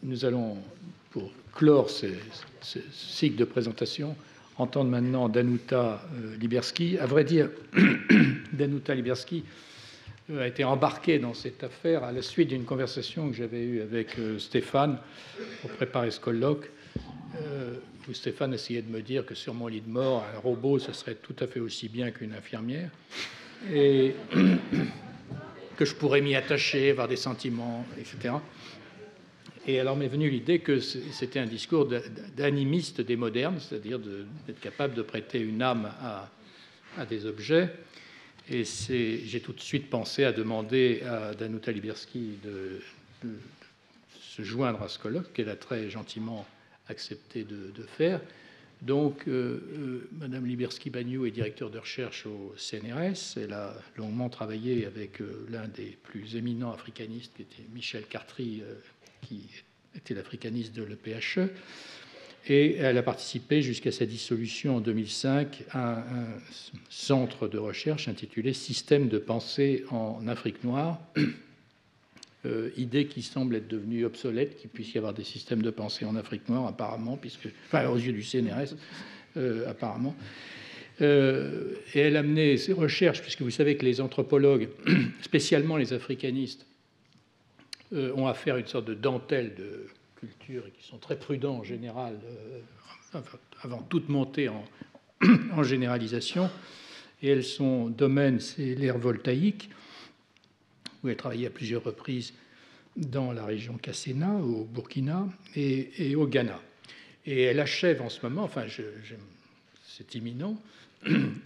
nous allons, pour clore ce cycle de présentation, entendre maintenant Danuta Liberski. À vrai dire, Danuta Liberski a été embarquée dans cette affaire à la suite d'une conversation que j'avais eue avec Stéphane pour préparer ce colloque, où Stéphane essayait de me dire que sur mon lit de mort, un robot, ce serait tout à fait aussi bien qu'une infirmière, et que je pourrais m'y attacher, avoir des sentiments, etc. Et alors m'est venue l'idée que c'était un discours d'animiste des modernes, c'est-à-dire d'être capable de prêter une âme à des objets. Et j'ai tout de suite pensé à demander à Danuta Liberski de se joindre à ce colloque, qu'elle a très gentiment accepté de faire. Donc, Madame Liberski-Bagnou est directeur de recherche au CNRS. Elle a longuement travaillé avec l'un des plus éminents africanistes, qui était Michel Cartry, qui était l'africaniste de l'EPHE. Et elle a participé jusqu'à sa dissolution en 2005 à un centre de recherche intitulé Système de pensée en Afrique noire. Idée qui semble être devenue obsolète, qu'il puisse y avoir des systèmes de pensée en Afrique noire, apparemment, aux yeux du CNRS, apparemment. Et elle a mené ses recherches, puisque vous savez que les anthropologues, spécialement les africanistes, ont affaire à une sorte de dentelle de culture et qui sont très prudents en général, avant toute montée en généralisation. Et son domaine, c'est l'ère voltaïque, où elle travaillait à plusieurs reprises dans la région Kasséna, au Burkina et au Ghana. Et elle achève en ce moment, c'est imminent,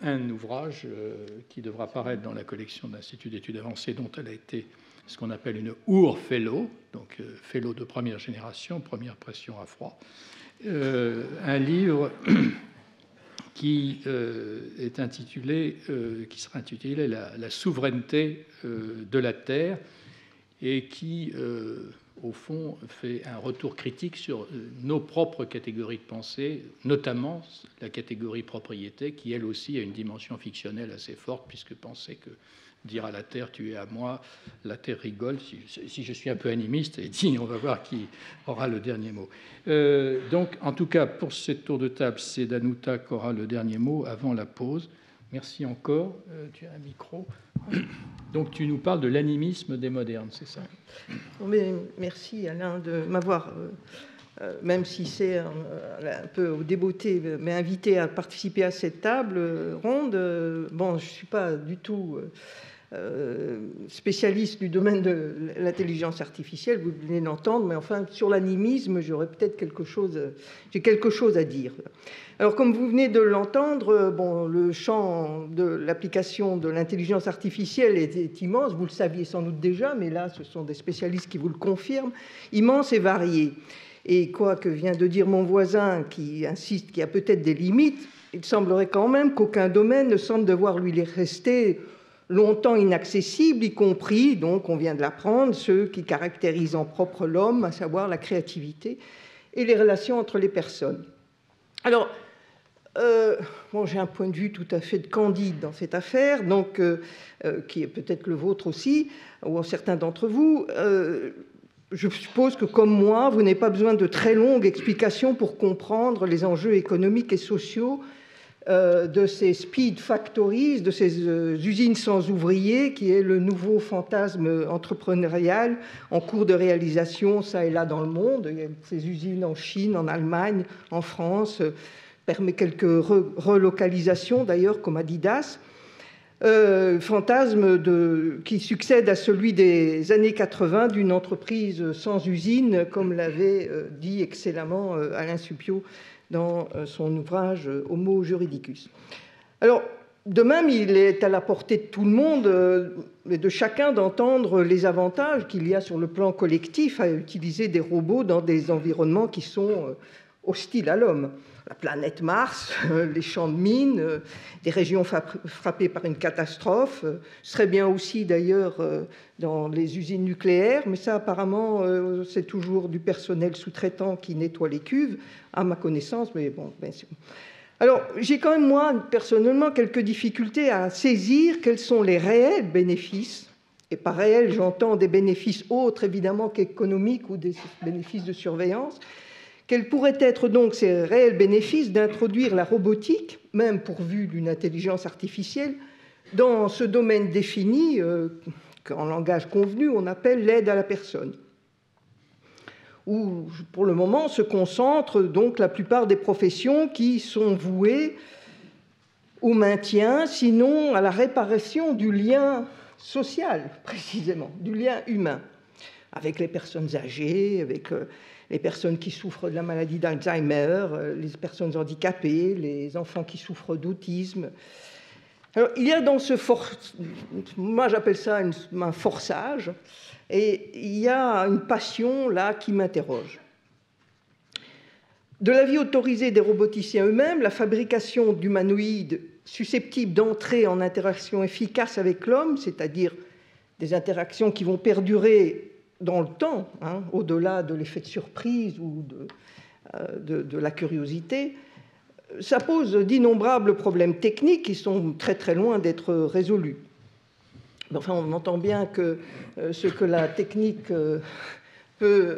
un ouvrage qui devra apparaître dans la collection de l'Institut d'études avancées, dont elle a été ce qu'on appelle une Ur Fellow, donc Fellow de première génération, première pression à froid. Un livre qui est intitulé, qui sera intitulé la souveraineté de la Terre, et qui, au fond, fait un retour critique sur nos propres catégories de pensée, notamment la catégorie propriété, qui elle aussi a une dimension fictionnelle assez forte, puisque penser que dire à la Terre, tu es à moi, la Terre rigole. Si je suis un peu animiste, et dit, on va voir qui aura le dernier mot. Donc, en tout cas, pour ce tour de table, c'est Danuta qui aura le dernier mot avant la pause. Merci encore. Tu as un micro. Donc, tu nous parles de l'animisme des modernes, c'est ça? Mais merci, Alain, de m'avoir, même si c'est un peu au débeauté, mais invité à participer à cette table ronde. Bon, je ne suis pas du tout spécialiste du domaine de l'intelligence artificielle, vous venez d'entendre, mais enfin, sur l'animisme, j'aurais peut-être j'ai quelque chose à dire. Alors, comme vous venez de l'entendre, bon, le champ de l'application de l'intelligence artificielle est immense, vous le saviez sans doute déjà, mais là, ce sont des spécialistes qui vous le confirment, immense et varié. Et quoi que vient de dire mon voisin, qui insiste qu'il y a peut-être des limites, il semblerait quand même qu'aucun domaine ne semble devoir lui rester longtemps inaccessible, y compris, donc on vient de l'apprendre, ceux qui caractérisent en propre l'homme, à savoir la créativité et les relations entre les personnes. Alors, bon, j'ai un point de vue tout à fait candide dans cette affaire, donc, qui est peut-être le vôtre aussi, ou certains d'entre vous. Je suppose que, comme moi, vous n'avez pas besoin de très longues explications pour comprendre les enjeux économiques et sociaux de ces speed factories, de ces usines sans ouvriers, qui est le nouveau fantasme entrepreneurial en cours de réalisation, ça et là dans le monde. Il y a ces usines en Chine, en Allemagne, en France, permet quelques relocalisations d'ailleurs, comme Adidas. Fantasme qui succède à celui des années 80 d'une entreprise sans usine, comme l'avait dit excellemment Alain Supiot dans son ouvrage Homo Juridicus. Alors, de même, il est à la portée de tout le monde et de chacun d'entendre les avantages qu'il y a sur le plan collectif à utiliser des robots dans des environnements qui sont hostiles à l'homme. La planète Mars, les champs de mines, des régions frappées par une catastrophe. Ce serait bien aussi d'ailleurs dans les usines nucléaires, mais ça apparemment c'est toujours du personnel sous-traitant qui nettoie les cuves, à ma connaissance, mais bon, bien sûr. Alors j'ai quand même moi personnellement quelques difficultés à saisir quels sont les réels bénéfices et par réel, j'entends des bénéfices autres, évidemment, qu'économiques ou des bénéfices de surveillance, quels pourraient être donc ces réels bénéfices d'introduire la robotique, même pourvue d'une intelligence artificielle, dans ce domaine défini qu'en langage convenu, on appelle l'aide à la personne, où, pour le moment, se concentrent donc la plupart des professions qui sont vouées au maintien, sinon à la réparation du lien social, précisément, du lien humain, avec les personnes âgées, avec les personnes qui souffrent de la maladie d'Alzheimer, les personnes handicapées, les enfants qui souffrent d'autisme. Alors, il y a dans ce moi j'appelle ça un forçage, et il y a une passion là qui m'interroge. De l'avis autorisé des roboticiens eux-mêmes, la fabrication d'humanoïdes susceptibles d'entrer en interaction efficace avec l'homme, c'est-à-dire des interactions qui vont perdurer dans le temps, hein, au-delà de l'effet de surprise ou de la curiosité, ça pose d'innombrables problèmes techniques qui sont très très loin d'être résolus. Enfin, on entend bien que ce que la technique peut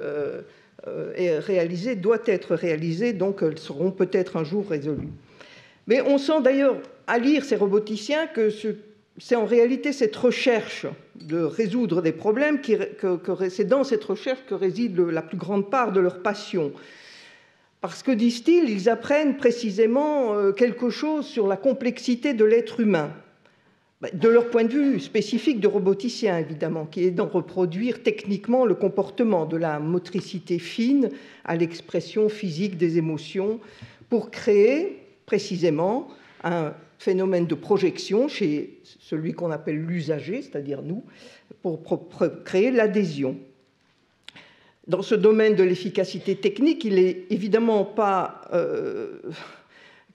réaliser doit être réalisé, donc elles seront peut-être un jour résolues. Mais on sent d'ailleurs, à lire ces roboticiens, que c'est en réalité cette recherche de résoudre des problèmes, c'est dans cette recherche que réside la plus grande part de leur passion. Parce que, disent-ils, ils apprennent précisément quelque chose sur la complexité de l'être humain, de leur point de vue spécifique de roboticien, évidemment, qui est d'en reproduire techniquement le comportement, de la motricité fine à l'expression physique des émotions, pour créer précisément un phénomène de projection chez celui qu'on appelle l'usager, c'est-à-dire nous, pour créer l'adhésion. Dans ce domaine de l'efficacité technique, il n'est évidemment pas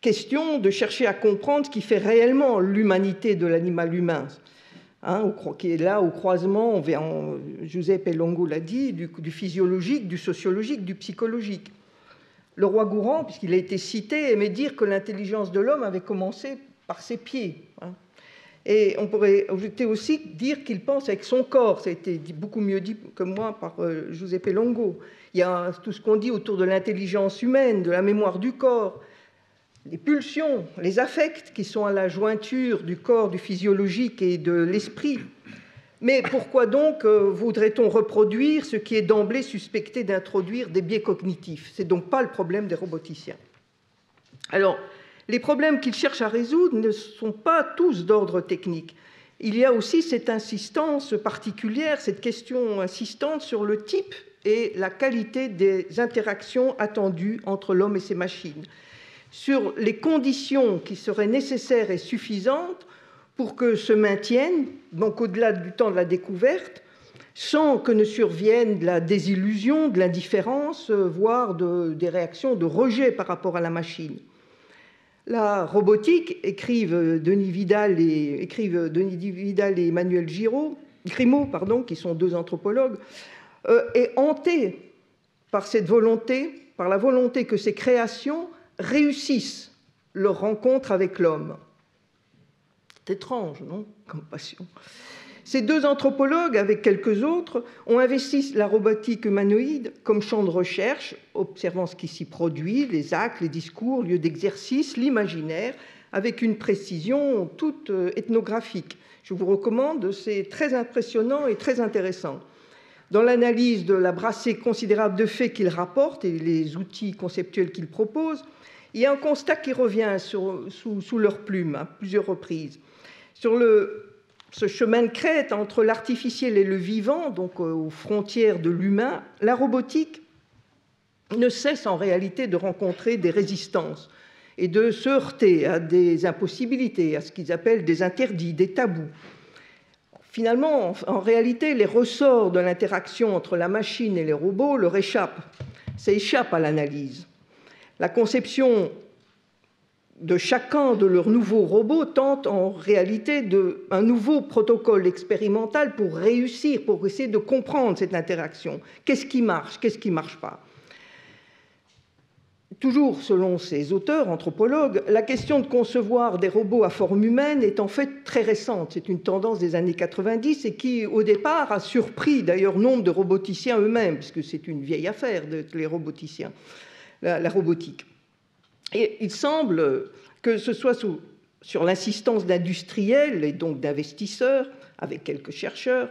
question de chercher à comprendre ce qui fait réellement l'humanité de l'animal humain, hein, qui est là au croisement, Giuseppe Longo l'a dit, du physiologique, du sociologique, du psychologique. Le roi Gourand, puisqu'il a été cité, aimait dire que l'intelligence de l'homme avait commencé par ses pieds. Hein. Et on pourrait aussi dire qu'il pense avec son corps. Ça a été beaucoup mieux dit que moi par Giuseppe Longo. Il y a tout ce qu'on dit autour de l'intelligence humaine, de la mémoire du corps, les pulsions, les affects qui sont à la jointure du corps, du physiologique et de l'esprit. Mais pourquoi donc voudrait-on reproduire ce qui est d'emblée suspecté d'introduire des biais cognitifs? Ce n'est donc pas le problème des roboticiens. Alors, les problèmes qu'ils cherchent à résoudre ne sont pas tous d'ordre technique. Il y a aussi cette insistance particulière, cette question insistante sur le type et la qualité des interactions attendues entre l'homme et ses machines, sur les conditions qui seraient nécessaires et suffisantes pour que se maintiennent, donc au-delà du temps de la découverte, sans que ne survienne de la désillusion, de l'indifférence, voire des réactions de rejet par rapport à la machine. La robotique, écrivent Denis Vidal et Emmanuel Grimaud, qui sont deux anthropologues, est hantée par cette volonté, par la volonté que ces créations réussissent leur rencontre avec l'homme. C'est étrange, non, comme passion. Ces deux anthropologues, avec quelques autres, ont investi la robotique humanoïde comme champ de recherche, observant ce qui s'y produit, les actes, les discours, lieux d'exercice, l'imaginaire, avec une précision toute ethnographique. Je vous recommande, c'est très impressionnant et très intéressant. Dans l'analyse de la brassée considérable de faits qu'ils rapportent et les outils conceptuels qu'ils proposent, il y a un constat qui revient sous leur plume à plusieurs reprises. Sur ce chemin de crête entre l'artificiel et le vivant, donc aux frontières de l'humain, la robotique ne cesse en réalité de rencontrer des résistances et de se heurter à des impossibilités, à ce qu'ils appellent des interdits, des tabous. Finalement, en réalité, les ressorts de l'interaction entre la machine et les robots leur échappent. Ça échappe à l'analyse. La conception de chacun de leurs nouveaux robots tente en réalité un nouveau protocole expérimental pour réussir, pour essayer de comprendre cette interaction. Qu'est-ce qui marche, qu'est-ce qui ne marche pas? toujours selon ces auteurs, anthropologues, la question de concevoir des robots à forme humaine est en fait très récente. C'est une tendance des années 90 et qui, au départ, a surpris d'ailleurs nombre de roboticiens eux-mêmes, puisque c'est une vieille affaire, les roboticiens, la robotique. Et il semble que ce soit sur l'insistance d'industriels et donc d'investisseurs, avec quelques chercheurs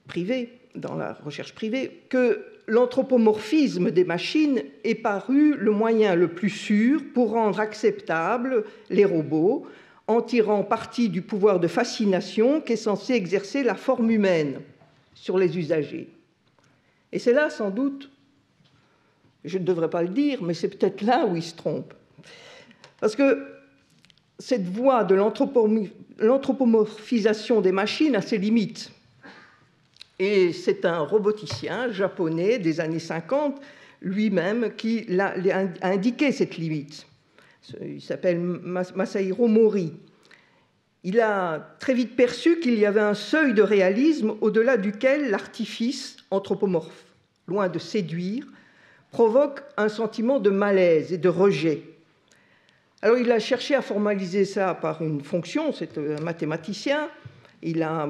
privés, dans la recherche privée, que l'anthropomorphisme des machines est paru le moyen le plus sûr pour rendre acceptables les robots, en tirant parti du pouvoir de fascination qu'est censé exercer la forme humaine sur les usagers. Et c'est là, sans doute, je ne devrais pas le dire, mais c'est peut-être là où il se trompe. Parce que cette voie de l'anthropomorphisation des machines a ses limites. Et c'est un roboticien japonais des années 50, lui-même, qui a indiqué cette limite. Il s'appelle Masahiro Mori. Il a très vite perçu qu'il y avait un seuil de réalisme au-delà duquel l'artifice anthropomorphe, loin de séduire, provoque un sentiment de malaise et de rejet. Alors il a cherché à formaliser ça par une fonction, c'est un mathématicien. Il a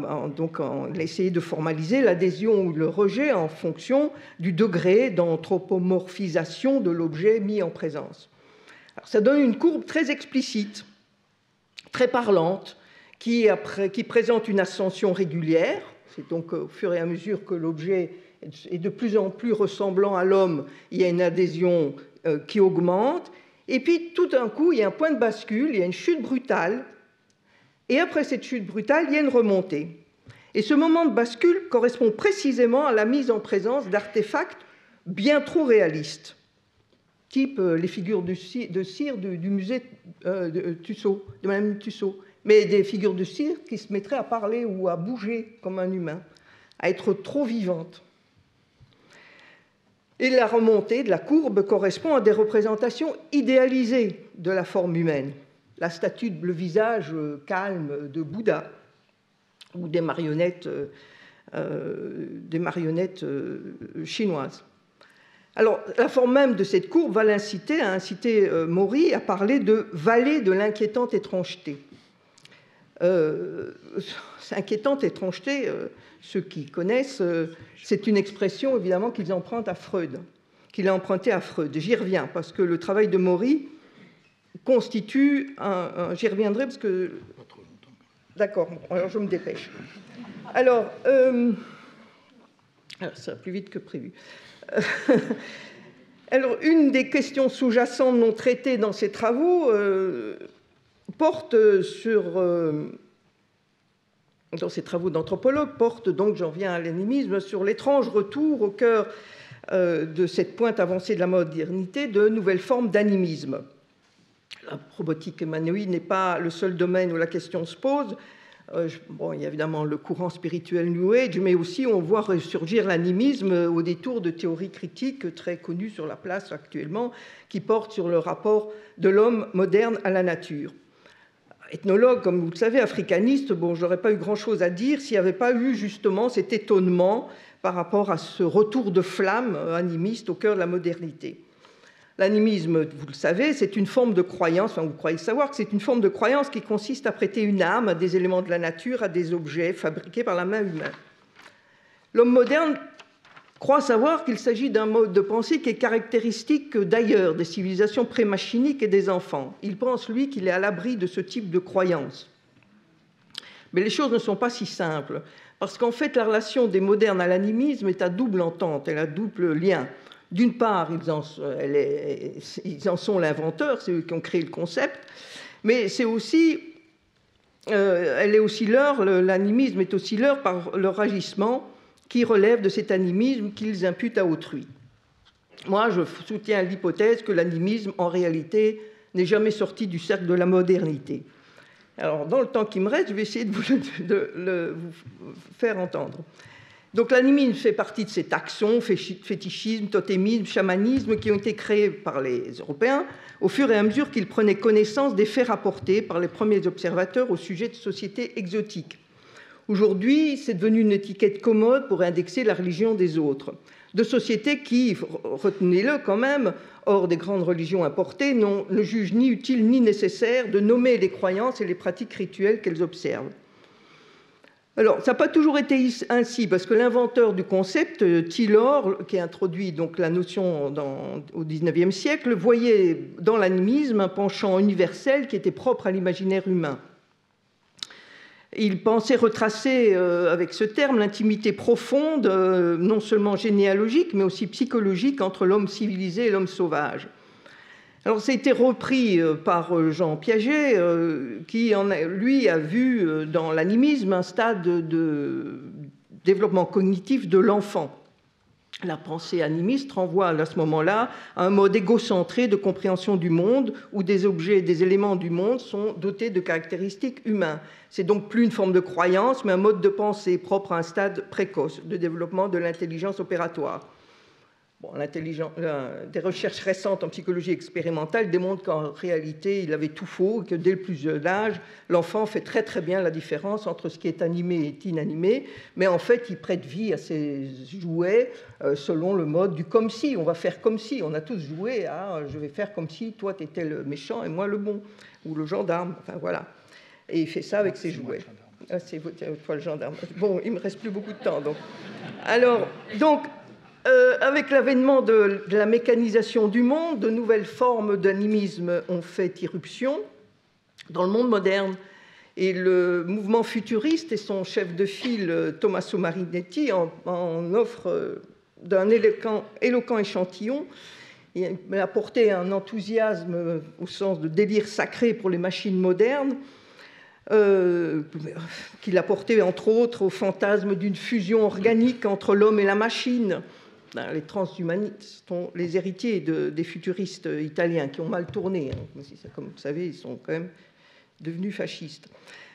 essayé de formaliser l'adhésion ou le rejet en fonction du degré d'anthropomorphisation de l'objet mis en présence. Alors, ça donne une courbe très explicite, très parlante, qui présente une ascension régulière. C'est donc au fur et à mesure que l'objet est de plus en plus ressemblant à l'homme, il y a une adhésion qui augmente. Et puis tout d'un coup, il y a un point de bascule, il y a une chute brutale. Et après cette chute brutale, il y a une remontée. Et ce moment de bascule correspond précisément à la mise en présence d'artefacts bien trop réalistes, type les figures de cire du musée de Tussaud, de Madame Tussaud, mais des figures de cire qui se mettraient à parler ou à bouger comme un humain, à être trop vivantes. Et la remontée de la courbe correspond à des représentations idéalisées de la forme humaine. La statue, le visage calme de Bouddha, ou des marionnettes chinoises. Alors, la forme même de cette courbe va inciter Mori à parler de vallée de l'inquiétante étrangeté. Inquiétante étrangeté, ceux qui connaissent, c'est une expression évidemment qu'il emprunte à Freud, qu'il a empruntée à Freud. J'y reviens parce que le travail de Mori constitue j'y reviendrai parce que... Pas trop longtemps. D'accord, alors je me dépêche. Alors, ça va plus vite que prévu. Alors, une des questions sous-jacentes non traitées dans ces travaux porte sur... dans ces travaux d'anthropologue, porte donc, j'en viens à l'animisme, sur l'étrange retour au cœur de cette pointe avancée de la modernité de nouvelles formes d'animisme. La robotique humanoïde n'est pas le seul domaine où la question se pose. Il y a évidemment le courant spirituel New Age, mais aussi on voit ressurgir l'animisme au détour de théories critiques très connues sur la place actuellement, qui portent sur le rapport de l'homme moderne à la nature. Ethnologue, comme vous le savez, africaniste, je n'aurais pas eu grand-chose à dire s'il n'y avait pas eu justement cet étonnement par rapport à ce retour de flamme animiste au cœur de la modernité. L'animisme, vous le savez, c'est une forme de croyance, vous croyez savoir que c'est une forme de croyance qui consiste à prêter une âme à des éléments de la nature, à des objets fabriqués par la main humaine. L'homme moderne croit savoir qu'il s'agit d'un mode de pensée qui est caractéristique d'ailleurs des civilisations pré-machiniques et des enfants. Il pense, lui, qu'il est à l'abri de ce type de croyance. Mais les choses ne sont pas si simples, parce qu'en fait, la relation des modernes à l'animisme est à double entente, elle a double lien. D'une part, ils en sont l'inventeur, c'est eux qui ont créé le concept, mais c'est aussi, l'animisme est aussi leur par leur agissement qui relève de cet animisme qu'ils imputent à autrui. Moi, je soutiens l'hypothèse que l'animisme, en réalité, n'est jamais sorti du cercle de la modernité. Alors, dans le temps qui me reste, je vais essayer de vous faire entendre. Donc l'animisme fait partie de ces taxons, fétichisme, totémisme, chamanisme qui ont été créés par les Européens au fur et à mesure qu'ils prenaient connaissance des faits rapportés par les premiers observateurs au sujet de sociétés exotiques. Aujourd'hui, c'est devenu une étiquette commode pour indexer la religion des autres. De sociétés qui, retenez-le quand même, hors des grandes religions importées, ne jugent ni utile ni nécessaire de nommer les croyances et les pratiques rituelles qu'elles observent. Alors, ça n'a pas toujours été ainsi, parce que l'inventeur du concept, Taylor, qui a introduit donc la notion au XIXe siècle, voyait dans l'animisme un penchant universel qui était propre à l'imaginaire humain. Il pensait retracer avec ce terme l'intimité profonde, non seulement généalogique, mais aussi psychologique entre l'homme civilisé et l'homme sauvage. Alors, ça a été repris par Jean Piaget, qui, lui, a vu dans l'animisme un stade de développement cognitif de l'enfant. La pensée animiste renvoie à ce moment-là à un mode égocentré de compréhension du monde, où des objets et des éléments du monde sont dotés de caractéristiques humaines. C'est donc plus une forme de croyance, mais un mode de pensée propre à un stade précoce de développement de l'intelligence opératoire. Bon, des recherches récentes en psychologie expérimentale démontrent qu'en réalité, il avait tout faux, et que dès le plus jeune âge, l'enfant fait très très bien la différence entre ce qui est animé et inanimé, mais en fait, il prête vie à ses jouets selon le mode du comme si, on va faire comme si. On a tous joué à je vais faire comme si toi tu étais le méchant et moi le bon, ou le gendarme, enfin voilà. Et il fait ça avec ses jouets. Ah, c'est toi le gendarme. Bon, il ne me reste plus beaucoup de temps, donc. Alors, donc, avec l'avènement de la mécanisation du monde, de nouvelles formes d'animisme ont fait irruption dans le monde moderne. Et le mouvement futuriste et son chef de file, Tommaso Marinetti, en offre d'un éloquent échantillon. Il a apporté un enthousiasme au sens de délire sacré pour les machines modernes, qu'il a porté entre autres au fantasme d'une fusion organique entre l'homme et la machine. Les transhumanistes sont les héritiers des futuristes italiens qui ont mal tourné. Comme vous savez, ils sont quand même devenus fascistes.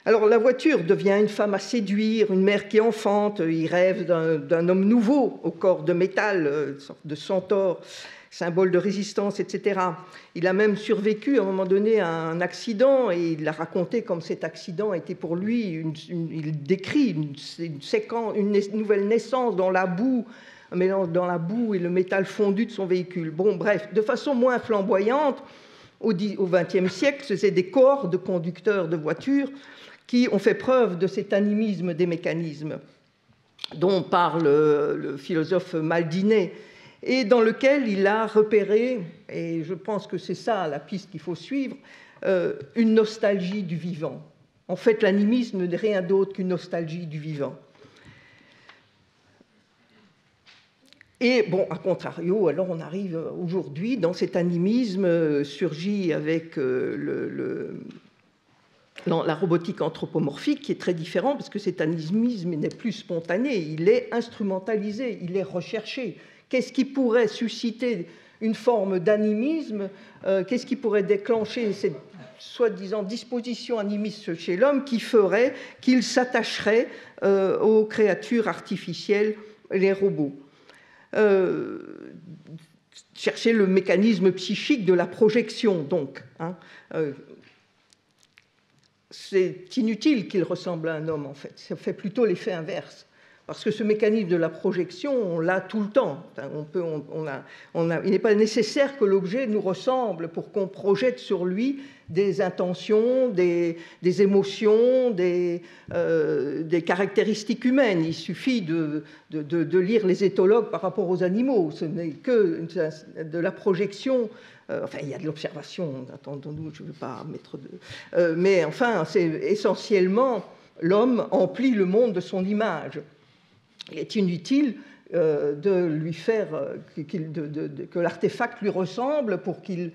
Alors la voiture devient une femme à séduire, une mère qui enfante, il rêve d'un homme nouveau au corps de métal, une sorte de centaure, symbole de résistance, etc. Il a même survécu à un moment donné à un accident et il l'a raconté comme cet accident était pour lui, il décrit une nouvelle naissance dans la boue, un mélange dans la boue et le métal fondu de son véhicule. Bon, bref, de façon moins flamboyante, au XXe siècle, c'est des corps de conducteurs de voitures qui ont fait preuve de cet animisme des mécanismes dont parle le philosophe Maldinet, et dans lequel il a repéré, et je pense que c'est ça la piste qu'il faut suivre, une nostalgie du vivant. En fait, l'animisme n'est rien d'autre qu'une nostalgie du vivant. Et bon, à contrario, alors on arrive aujourd'hui dans cet animisme surgit avec la robotique anthropomorphique, qui est très différent, parce que cet animisme n'est plus spontané, il est instrumentalisé, il est recherché. Qu'est-ce qui pourrait susciter une forme d'animisme? Qu'est-ce qui pourrait déclencher cette soi-disant disposition animiste chez l'homme qui ferait qu'il s'attacherait aux créatures artificielles, les robots? Chercher le mécanisme psychique de la projection, donc. C'est inutile qu'il ressemble à un homme, en fait. Ça fait plutôt l'effet inverse. Parce que ce mécanisme de la projection, on l'a tout le temps. Il n'est pas nécessaire que l'objet nous ressemble pour qu'on projette sur lui des intentions, des émotions, des caractéristiques humaines. Il suffit de lire les éthologues par rapport aux animaux. Ce n'est que de la projection. Enfin, il y a de l'observation, attendons-nous, je ne veux pas mettre de... mais enfin, c'est essentiellement l'homme emplit le monde de son image. Il est inutile de lui faire que l'artefact lui ressemble pour qu'il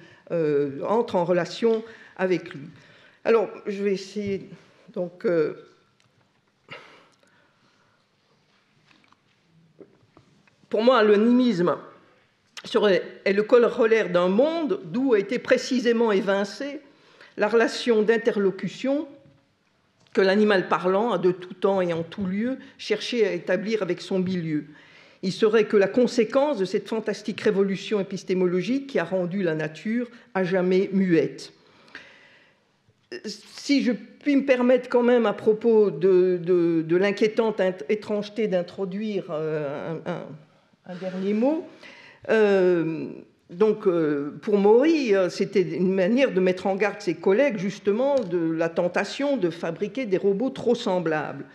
entre en relation avec lui. Alors, je vais essayer. Donc, pour moi, l'animisme est le corollaire d'un monde d'où a été précisément évincée la relation d'interlocution que l'animal parlant a de tout temps et en tout lieu cherché à établir avec son milieu. Il serait que la conséquence de cette fantastique révolution épistémologique qui a rendu la nature à jamais muette. si je puis me permettre quand même à propos de l'inquiétante étrangeté d'introduire un dernier mot, donc pour Maury, c'était une manière de mettre en garde ses collègues justement de la tentation de fabriquer des robots trop semblables.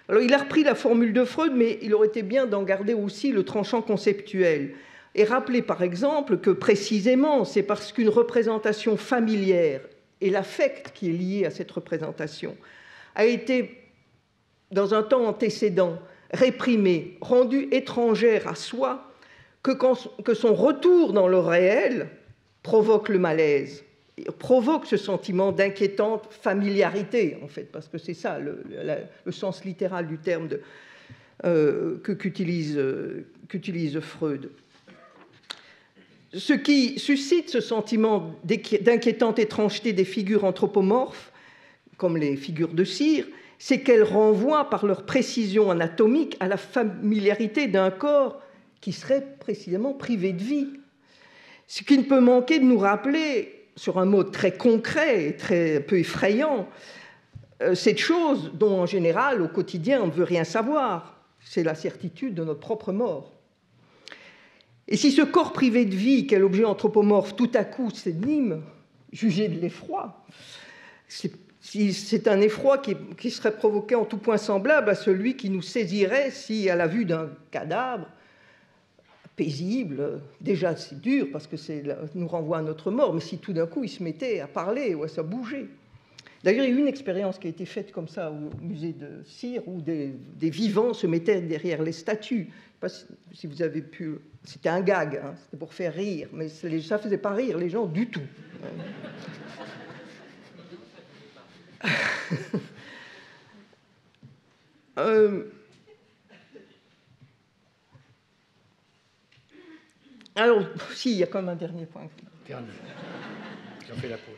Alors il a repris la formule de Freud, mais il aurait été bien d'en garder aussi le tranchant conceptuel. Et rappeler par exemple que précisément c'est parce qu'une représentation familière et l'affect qui est lié à cette représentation a été, dans un temps antécédent, réprimée, rendue étrangère à soi, que son retour dans le réel provoque le malaise, provoque ce sentiment d'inquiétante familiarité, en fait, parce que c'est ça le sens littéral du terme qu'utilise Freud. Ce qui suscite ce sentiment d'inquiétante étrangeté des figures anthropomorphes, comme les figures de cire, c'est qu'elles renvoient par leur précision anatomique à la familiarité d'un corps qui serait précisément privé de vie. Ce qui ne peut manquer de nous rappeler, sur un mode très concret et très peu effrayant, cette chose dont en général au quotidien on ne veut rien savoir, c'est la certitude de notre propre mort. Et si ce corps privé de vie, quel objet anthropomorphe, tout à coup s'anime, jugé de l'effroi, c'est un effroi qui serait provoqué en tout point semblable à celui qui nous saisirait si, à la vue d'un cadavre paisible, déjà c'est dur parce que nous renvoie à notre mort, mais si tout d'un coup il se mettait à parler ou à se bouger. D'ailleurs, il y a eu une expérience qui a été faite comme ça au musée de Cire où des vivants se mettaient derrière les statues. Je ne sais pas si vous avez pu... C'était un gag, hein, c'était pour faire rire, mais ça ne faisait pas rire les gens du tout. Alors, si, il y a quand même un dernier point. Dernier. J'en fais la pause.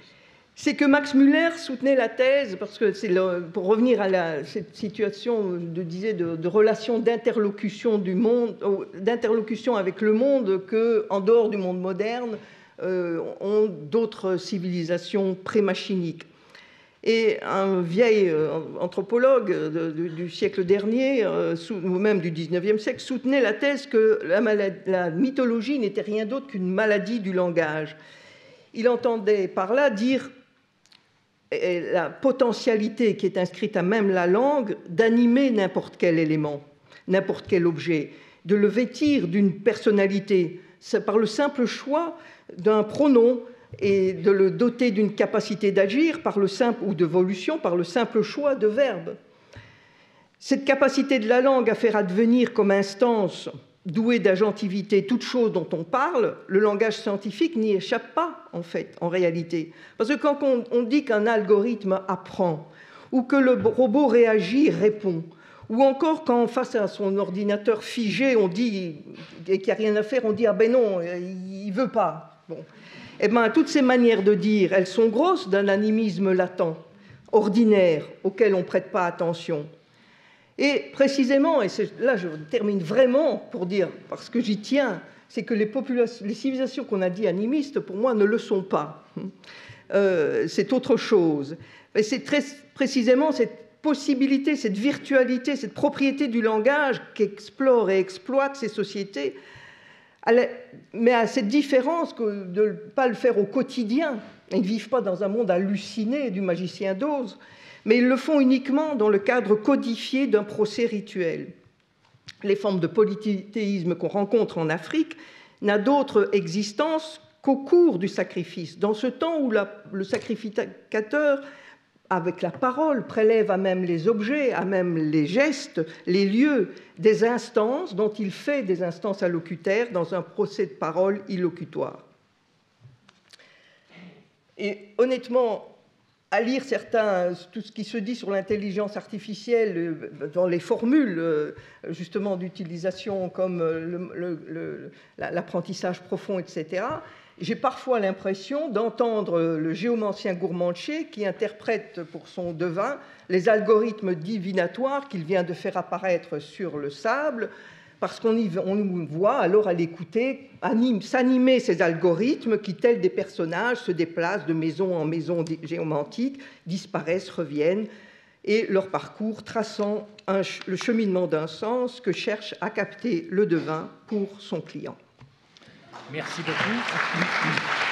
C'est que Max Müller soutenait la thèse, parce que c'est pour revenir à cette situation de relation d'interlocution du monde, d'interlocution avec le monde que, en dehors du monde moderne, ont d'autres civilisations pré-machiniques. Et un vieil anthropologue du siècle dernier, ou même du 19e siècle, soutenait la thèse que la mythologie n'était rien d'autre qu'une maladie du langage. Il entendait par là dire la potentialité qui est inscrite à même la langue d'animer n'importe quel élément, n'importe quel objet, de le vêtir d'une personnalité, par le simple choix d'un pronom et de le doter d'une capacité d'agir ou d'évolution par le simple choix de verbes. Cette capacité de la langue à faire advenir comme instance douée d'agentivité toute chose dont on parle, le langage scientifique n'y échappe pas, en fait, en réalité. Parce que quand on dit qu'un algorithme apprend, ou que le robot réagit, répond, ou encore quand face à son ordinateur figé, on dit, et qu'il n'y a rien à faire, on dit « ah ben non, il ne veut pas ». Bon. Eh bien, toutes ces manières de dire, elles sont grosses d'un animisme latent, ordinaire, auquel on ne prête pas attention. Et précisément, et là je termine vraiment pour dire, parce que j'y tiens, c'est que les civilisations qu'on a dit animistes, pour moi, ne le sont pas. C'est autre chose. Et c'est très précisément cette possibilité, cette virtualité, cette propriété du langage qu'explore et exploite ces sociétés, mais à cette différence que de ne pas le faire au quotidien. Ils ne vivent pas dans un monde halluciné du magicien d'Oz, mais ils le font uniquement dans le cadre codifié d'un procès rituel. Les formes de polythéisme qu'on rencontre en Afrique n'a d'autre existence qu'au cours du sacrifice, dans ce temps où le sacrificateur, avec la parole, prélève à même les objets, à même les gestes, les lieux, des instances dont il fait des instances allocutaires dans un procès de parole illocutoire. Et honnêtement, à lire tout ce qui se dit sur l'intelligence artificielle dans les formules justement d'utilisation comme l'apprentissage profond, etc., j'ai parfois l'impression d'entendre le géomancien Gourmandché qui interprète pour son devin les algorithmes divinatoires qu'il vient de faire apparaître sur le sable parce qu'on nous voit alors à l'écouter s'animer ces algorithmes qui, tels des personnages, se déplacent de maison en maison géomantique, disparaissent, reviennent, et leur parcours traçant le cheminement d'un sens que cherche à capter le devin pour son client. Merci beaucoup.